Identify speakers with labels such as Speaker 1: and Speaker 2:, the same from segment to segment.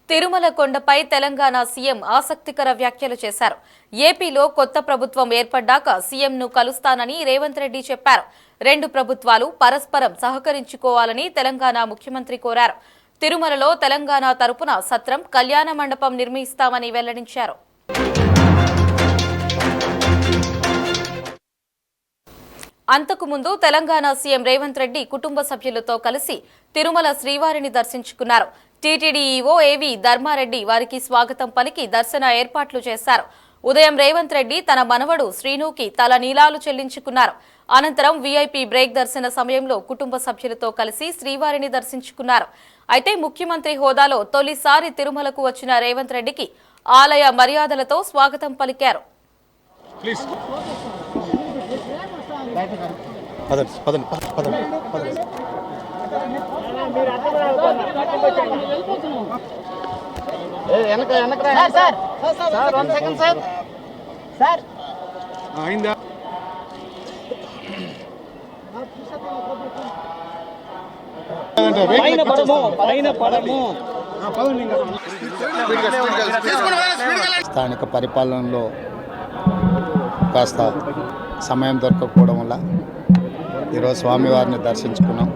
Speaker 1: తిరుమల కొండపై తెలంగాణ సీఎం ఆసక్తికర వ్యాఖ్యలు చేశారు. ఏపీలో కొత్త ప్రభుత్వం ఏర్పడ్డాక సీఎంను కలుస్తానని రేవంత్ రెడ్డి చెప్పారు. రెండు ప్రభుత్వాలు పరస్పరం సహకరించుకోవాలని తెలంగాణ ముఖ్యమంత్రి కోరారు. తిరుమలలో తెలంగాణ తరపున సత్రం, కళ్యాణ మండపం నిర్మిస్తామని వెల్లడించారు. అంతకుముందు తెలంగాణ సీఎం రేవంత్ రెడ్డి కుటుంబ సభ్యులతో కలిసి తిరుమల శ్రీవారిని దర్శించుకున్నారు. టీటీడీ ఈవో ఏవీ ధర్మారెడ్డి వారికి స్వాగతం పలికి దర్శన ఏర్పాట్లు చేశారు. ఉదయం రేవంత్ రెడ్డి తన మనవడు శ్రీనుకి తల నీలాలు చెల్లించుకున్నారు. అనంతరం వీఐపీ బ్రేక్ దర్శన సమయంలో కుటుంబ సభ్యులతో కలిసి శ్రీవారిని దర్శించుకున్నారు. అయితే ముఖ్యమంత్రి హోదాలో తొలిసారి తిరుమలకు వచ్చిన రేవంత్ రెడ్డికి ఆలయ మర్యాదలతో స్వాగతం పలికారు.
Speaker 2: స్థానిక పరిపాలనలో కాస్త సమయం దొరకకపోవడం వల్ల ఈరోజు స్వామివారిని దర్శించుకున్నాం.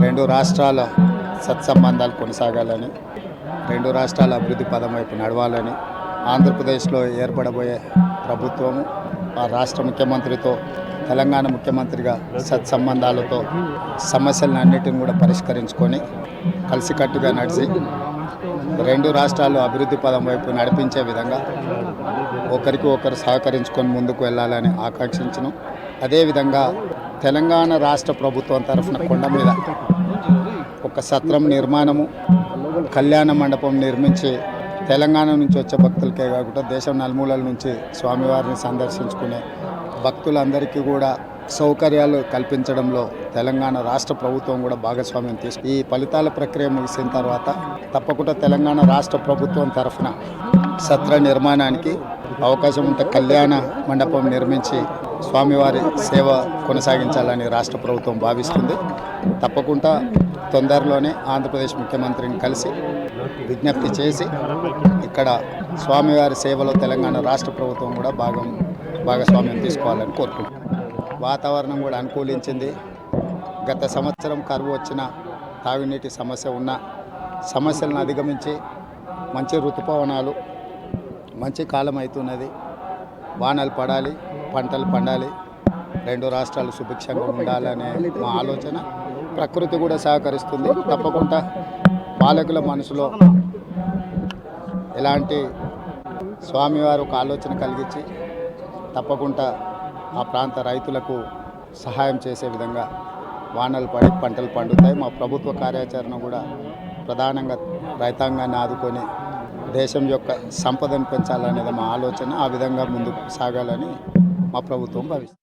Speaker 2: రెండు రాష్ట్రాల సత్సంబంధాలు కొనసాగాలని, రెండు రాష్ట్రాల అభివృద్ధి పదం వైపు నడవాలని, ఆంధ్రప్రదేశ్లో ఏర్పడబోయే ప్రభుత్వము ఆ రాష్ట్ర ముఖ్యమంత్రితో తెలంగాణ ముఖ్యమంత్రిగా సత్సంబంధాలతో సమస్యలన్నిటిని కూడా పరిష్కరించుకొని కలిసికట్టుగా నడిచి రెండు రాష్ట్రాలు అభివృద్ధి పదం వైపు నడిపించే విధంగా ఒకరికి ఒకరు సహకరించుకొని ముందుకు వెళ్ళాలని ఆకాంక్షించను. అదేవిధంగా తెలంగాణ రాష్ట్ర ప్రభుత్వం తరఫున కొండ మీద ఒక సత్రం నిర్మాణము, కళ్యాణ మండపం నిర్మించి తెలంగాణ నుంచి వచ్చే భక్తులకే కాకుండా దేశం నలుమూలల నుంచి స్వామివారిని సందర్శించుకునే భక్తులందరికీ కూడా సౌకర్యాలు కల్పించడంలో తెలంగాణ రాష్ట్ర ప్రభుత్వం కూడా భాగస్వామ్యం ఈ ఫలితాల ప్రక్రియ ముగిసిన తర్వాత తప్పకుండా తెలంగాణ రాష్ట్ర ప్రభుత్వం తరఫున సత్ర నిర్మాణానికి అవకాశం ఉంటే కళ్యాణ మండపం నిర్మించి స్వామివారి సేవ కొనసాగించాలని రాష్ట్ర ప్రభుత్వం భావిస్తుంది. తప్పకుండా తొందరలోనే ఆంధ్రప్రదేశ్ ముఖ్యమంత్రిని కలిసి విజ్ఞప్తి చేసి ఇక్కడ స్వామివారి సేవలో తెలంగాణ రాష్ట్ర ప్రభుత్వం కూడా భాగస్వామ్యం తీసుకోవాలని కోరుకుంటున్నాం. వాతావరణం కూడా అనుకూలించింది. గత సంవత్సరం కరువు వచ్చిన, తాగునీటి సమస్య ఉన్న సమస్యలను అధిగమించి మంచి ఋతుపవనాలు, మంచి కాలం అవుతున్నది. వానలు పడాలి, పంటలు పండాలి, రెండు రాష్ట్రాలు సుభిక్షంగా ఉండాలనే మా ఆలోచన. ప్రకృతి కూడా సహకరిస్తుంది. తప్పకుండా పాలకుల మనసులో ఎలాంటి స్వామివారు ఒక ఆలోచన కలిగించి తప్పకుండా ఆ ప్రాంత రైతులకు సహాయం చేసే విధంగా వానలు పడి పంటలు పండుతాయి. మా ప్రభుత్వ కార్యాచరణ కూడా ప్రధానంగా రైతాంగాన్ని ఆదుకొని దేశం యొక్క సంపదను పెంచాలనేది మా ఆలోచన. ఆ విధంగా ముందుకు సాగాలని మా ప్రభుత్వం భావిస్తుంది.